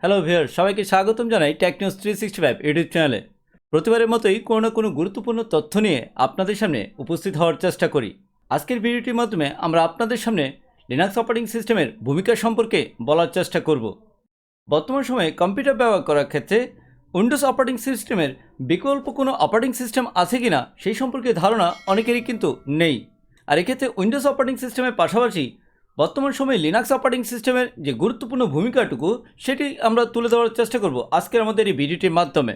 Hello viewer, সবাইকে স্বাগতম জানাই টেক নিউজ 365 ইউটিউব চ্যানেলে। প্রতিবারের মতোই কোনো না কোনো গুরুত্বপূর্ণ তথ্য নিয়ে আপনাদের সামনে উপস্থিত হওয়ার চেষ্টা করি। আজকের ভিডিওটির মাধ্যমে আমরা আপনাদের সামনে লিনাক্স অপারেটিং সিস্টেমের ভূমিকা সম্পর্কে বলার চেষ্টা করব। বর্তমান সময়ে কম্পিউটার ব্যবহার করার ক্ষেত্রে উইন্ডোজ অপারেটিং সিস্টেমের বিকল্প কোনো অপারেটিং সিস্টেম আছে কিনা সেই সম্পর্কে ধারণা অনেকেরই কিন্তু নেই। আর এক্ষেত্রে উইন্ডোজ অপারেটিং সিস্টেমের পাশাপাশি বর্তমান সময়ে লিনাক্স অপারেটিং সিস্টেমের যে গুরুত্বপূর্ণ ভূমিকাটুকু সেটি আমরা তুলে ধরার চেষ্টা করব আজকের আমাদের এই ভিডিওটির মাধ্যমে।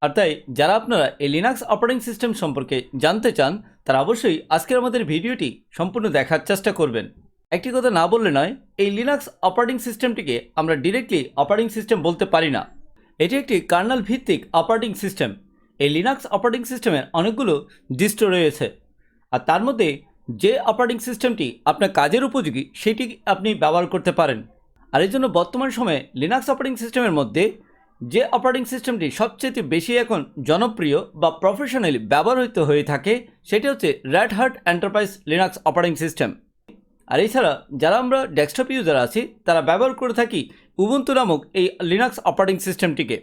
আর তাই যারা আপনারা এই লিনাক্স অপারেটিং সিস্টেম সম্পর্কে জানতে চান তারা অবশ্যই আজকের আমাদের ভিডিওটি সম্পূর্ণ দেখার চেষ্টা করবেন। একটি কথা না বললে নয়, এই লিনাক্স অপারেটিং সিস্টেমটিকে আমরা ডিরেক্টলি অপারেটিং সিস্টেম বলতে পারি না। এটি একটি কার্নেল ভিত্তিক অপারেটিং সিস্টেম। এই লিনাক্স অপারেটিং সিস্টেমের অনেকগুলো ডিস্ট্রো রয়েছে, আর তার মধ্যে যে অপারেটিং সিস্টেমটি আপনার কাজের উপযোগী সেটি আপনি ব্যবহার করতে পারেন। আর এই জন্য বর্তমান সময়ে লিনাক্স অপারেটিং সিস্টেমের মধ্যে যে অপারেটিং সিস্টেমটি সবচেয়ে বেশি এখন জনপ্রিয় বা প্রফেশনালি ব্যবহৃত হয়ে থাকে সেটি হচ্ছে Red Hat Enterprise Linux operating system. আর এছাড়া যারা আমরা ডেস্কটপ ইউজার আছি তারা ব্যবহার করে থাকি উবুন্টু নামক এই লিনাক্স অপারেটিং সিস্টেমটিকে।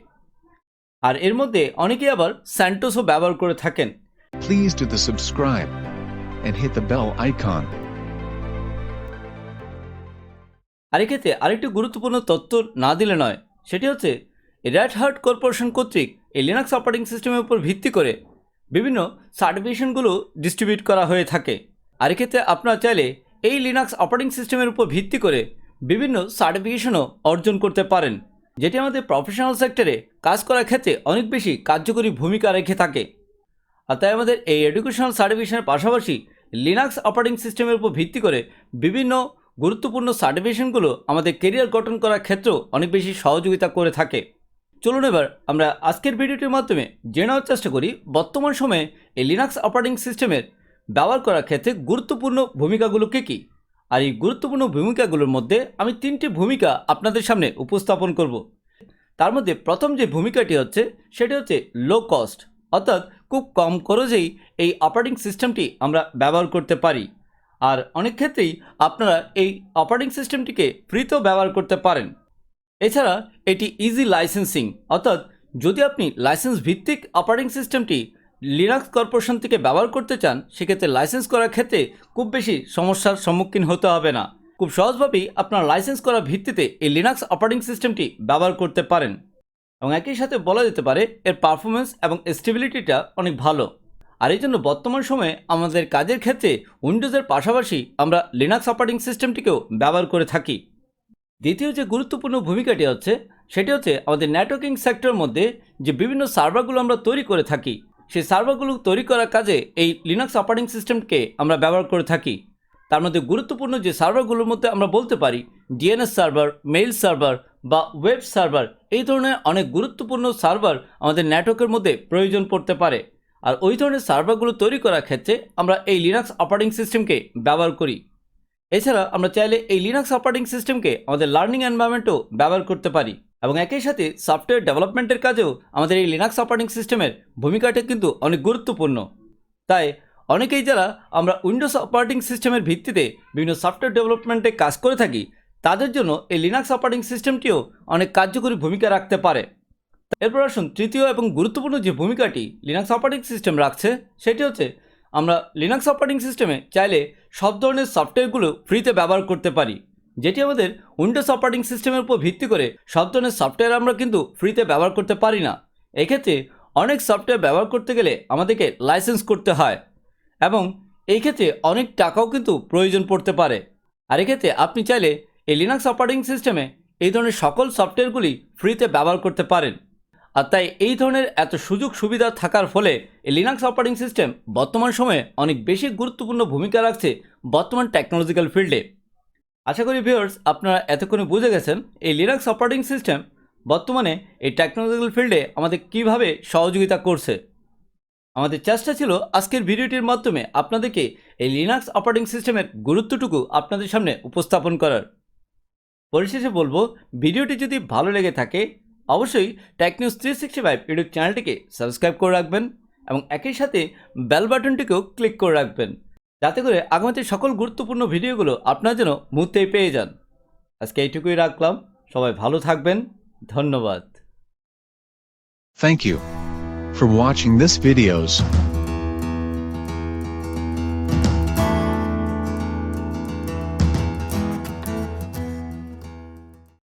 আর এর মধ্যে অনেকেই আবার স্যান্টোসও ব্যবহার করে থাকেন। Please do the subscribe and hit the bell icon. আর এক্ষেত্রে আরেকটি গুরুত্বপূর্ণ তথ্য না দিলে নয়, সেটি হচ্ছে রেড হ্যাট কর্পোরেশন কর্তৃক এই লিনাক্স অপারেটিং সিস্টেমের উপর ভিত্তি করে বিভিন্ন সার্টিফিকেশনগুলো ডিস্ট্রিবিউট করা হয়ে থাকে। আর এক্ষেত্রে আপনারা চাইলে এই লিনাক্স অপারেটিং সিস্টেমের উপর ভিত্তি করে বিভিন্ন সার্টিফিকেশনও অর্জন করতে পারেন, যেটি আমাদের প্রফেশনাল সেক্টরে কাজ করার ক্ষেত্রে অনেক বেশি কার্যকরী ভূমিকা রেখে থাকে। আর তাই আমাদের এই এডুকেশনাল সার্টিফিকেশনের পাশাপাশি লিনাক্স অপারেটিং সিস্টেমের উপর ভিত্তি করে বিভিন্ন গুরুত্বপূর্ণ সার্টিফিকেশনগুলো আমাদের কেরিয়ার গঠন করার ক্ষেত্রেও অনেক বেশি সহযোগিতা করে থাকে। চলুন এবার আমরা আজকের ভিডিওটির মাধ্যমে জেনে নেওয়ার চেষ্টা করি বর্তমান সময়ে এই লিনাক্স অপারেটিং সিস্টেমের ব্যবহার করার ক্ষেত্রে গুরুত্বপূর্ণ ভূমিকাগুলো কী কী। আর এই গুরুত্বপূর্ণ ভূমিকাগুলোর মধ্যে আমি তিনটি ভূমিকা আপনাদের সামনে উপস্থাপন করব। তার মধ্যে প্রথম যে ভূমিকাটি হচ্ছে সেটি হচ্ছে লো কস্ট, অর্থাৎ খুব কম খরচেই এই অপারেটিং সিস্টেমটি আমরা ব্যবহার করতে পারি। আর অনেক ক্ষেত্রেই আপনারা এই অপারেটিং সিস্টেমটিকে ফ্রিতেও ব্যবহার করতে পারেন। এছাড়া এটি ইজি লাইসেন্সিং, অর্থাৎ যদি আপনি লাইসেন্স ভিত্তিক অপারেটিং সিস্টেমটি লিনাক্স কর্পোরেশন থেকে ব্যবহার করতে চান সেক্ষেত্রে লাইসেন্স করার ক্ষেত্রে খুব বেশি সমস্যার সম্মুখীন হতে হবে না। খুব সহজভাবেই আপনারা লাইসেন্স করার ভিত্তিতে এই লিনাক্স অপারেটিং সিস্টেমটি ব্যবহার করতে পারেন, এবং একই সাথে বলা যেতে পারে এর পারফরমেন্স এবং স্টেবিলিটিটা অনেক ভালো। আর এই জন্য বর্তমান সময়ে আমাদের কাজের ক্ষেত্রে উইন্ডোজের পাশাপাশি আমরা লিনাক্স অপারেটিং সিস্টেমটিকেও ব্যবহার করে থাকি। দ্বিতীয় যে গুরুত্বপূর্ণ ভূমিকাটি হচ্ছে সেটি হচ্ছে আমাদের নেটওয়ার্কিং সেক্টরের মধ্যে যে বিভিন্ন সার্ভারগুলো আমরা তৈরি করে থাকি সেই সার্ভারগুলো তৈরি করার কাজে এই লিনাক্স অপারেটিং সিস্টেমকে আমরা ব্যবহার করে থাকি। তার মধ্যে গুরুত্বপূর্ণ যে সার্ভারগুলোর মধ্যে আমরা বলতে পারি ডিএনএস সার্ভার, মেইল সার্ভার বা ওয়েব সার্ভার, এই ধরনের অনেক গুরুত্বপূর্ণ সার্ভার আমাদের নেটওয়ার্কের মধ্যে প্রয়োজন পড়তে পারে। আর ওই ধরনের সার্ভারগুলো তৈরি করার ক্ষেত্রে আমরা এই লিনাক্স অপারেটিং সিস্টেমকে ব্যবহার করি। এছাড়া আমরা চাইলে এই লিনাক্স অপারেটিং সিস্টেমকে আমাদের লার্নিং এনভায়রনমেন্টও ব্যবহার করতে পারি, এবং একই সাথে সফটওয়্যার ডেভেলপমেন্টের কাজেও আমাদের এই লিনাক্স অপারেটিং সিস্টেমের ভূমিকাটা কিন্তু অনেক গুরুত্বপূর্ণ। তাই অনেকেই যারা আমরা উইন্ডোজ অপারেটিং সিস্টেমের ভিত্তিতে বিভিন্ন সফটওয়্যার ডেভেলপমেন্টে কাজ করে থাকি তাদের জন্য এই লিনাক্স অপারেটিং সিস্টেমটিও অনেক কার্যকরী ভূমিকা রাখতে পারে। এরপর আসুন তৃতীয় এবং গুরুত্বপূর্ণ যে ভূমিকাটি লিনাক্স অপারেটিং সিস্টেম রাখছে সেটি হচ্ছে আমরা লিনাক্স অপারেটিং সিস্টেমে চাইলে সব ধরনের সফটওয়্যারগুলো ফ্রিতে ব্যবহার করতে পারি, যেটি আমাদের উইন্ডোজ অপারেটিং সিস্টেমের উপর ভিত্তি করে সব ধরনের সফটওয়্যার আমরা কিন্তু ফ্রিতে ব্যবহার করতে পারি না। এক্ষেত্রে অনেক সফটওয়্যার ব্যবহার করতে গেলে আমাদেরকে লাইসেন্স করতে হয়, এবং এই ক্ষেত্রে অনেক টাকাও কিন্তু প্রয়োজন পড়তে পারে। আর এক্ষেত্রে আপনি চাইলে এই লিনাক্স অপারেটিং সিস্টেমে এই ধরনের সকল সফটওয়্যারগুলি ফ্রিতে ব্যবহার করতে পারেন। আর তাই এই ধরনের এত সুযোগ সুবিধা থাকার ফলে এই লিনাক্স অপারেটিং সিস্টেম বর্তমান সময়ে অনেক বেশি গুরুত্বপূর্ণ ভূমিকা রাখছে বর্তমান টেকনোলজিক্যাল ফিল্ডে। আশা করি ভিউয়ার্স আপনারা এতক্ষণে বুঝে গেছেন এই লিনাক্স অপারেটিং সিস্টেম বর্তমানে এই টেকনোলজিক্যাল ফিল্ডে আমাদের কিভাবে সহযোগিতা করছে। আমাদের চেষ্টা ছিল আজকের ভিডিওটির মাধ্যমে আপনাদেরকে এই লিনাক্স অপারেটিং সিস্টেমের গুরুত্বটুকু আপনাদের সামনে উপস্থাপন করার। পরিশেষে বলবো, ভিডিওটি যদি ভালো লেগে থাকে অবশ্যই টেক নিউজ 365 ইউটিউব চ্যানেলটিকে সাবস্ক্রাইব করে রাখবেন, এবং একই সাথে বেল বাটনটিকেও ক্লিক করে রাখবেন, যাতে করে আগামীতে সকল গুরুত্বপূর্ণ ভিডিওগুলো আপনারা যেন মুহূর্তেই পেয়ে যান। আজকে এইটুকুই রাখলাম। সবাই ভালো থাকবেন। ধন্যবাদ। Thank you for watching this videos.